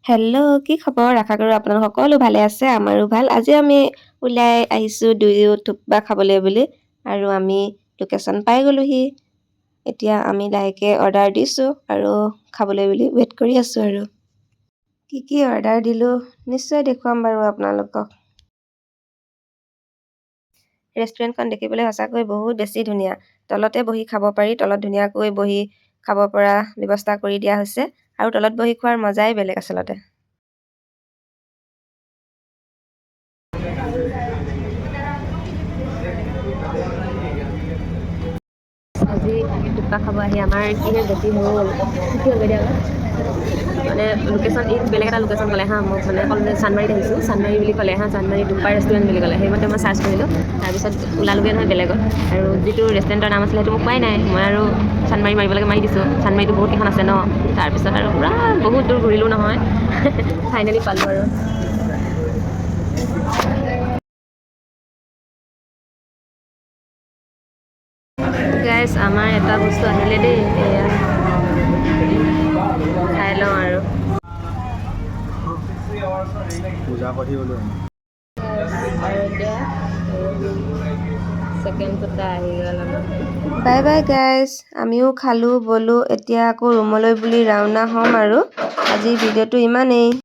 Hello' কি খবৰ? আশা কৰোঁ আপোনালোক সকলো ভালে আছে, আমাৰো ভাল। আজি আমি ওলাই আহিছোঁ দুয়ো থুপ্পা খাবলৈ বুলি আৰু আমি লোকেশ্যন পাই গ'লোহি। এতিয়া আমি লাহেকৈ অৰ্ডাৰ দিছোঁ আৰু খাবলৈ বুলি ৱেইট কৰি আছোঁ আৰু কি অৰ্ডাৰ দিলোঁ নিশ্চয় দেখুৱাম বাৰু আপোনালোকক। ৰেষ্টুৰেণ্টখন দেখিবলৈ সঁচাকৈ বহুত বেছি ধুনীয়া। তলতে বহি খাব পাৰি, তলত ধুনীয়াকৈ বহি খাব পৰা ব্যৱস্থা কৰি দিয়া হৈছে আৰু তলত বহি খোৱাৰ মজাই বেলেগ আচলতে। আজি থুপ্পা খাব আহি আমাৰ কিহে গতি হ'ল কি হ'ব এতিয়া মানে লোকেশ্যন বেলেগ এটা লোকেশ্যন ক'লে হা মোক মানে ক'লে চানমাৰীত আহিছোঁ, চানমাৰী বুলি ক'লে হা, চানমাৰী থুপ্পা ৰেষ্টুৰেণ্ট বুলি ক'লে। সেইমতে মই চাৰ্চ কৰিলোঁ, তাৰপিছত ওলালোগৈ নহয় বেলেগত আৰু যিটো ৰেষ্টুৰেণ্টৰ নাম আছিলে সেইটো মোক পোৱাই নাই। মই আৰু চানমাৰী মাৰিবলৈকে মাৰি দিছোঁ, চানমাৰীটো বহুত কেইখন আছে ন। তাৰপিছত আৰু পূৰা বহুত দূৰ ঘূৰিলোঁ নহয় ফাইনেলি পালোঁ আৰু। গাইছ আমাৰ এটা বস্তু আহিলে দেই, এয়া খাই লওঁ আৰু পূজা কৰি বোলো বাই বাই গাইজ, আমিও খালোঁ বলোঁ, এতিয়া আকৌ ৰুমলৈ বুলি ৰাওনা হ'ম আৰু আজিৰ ভিডিঅ'টো ইমানেই।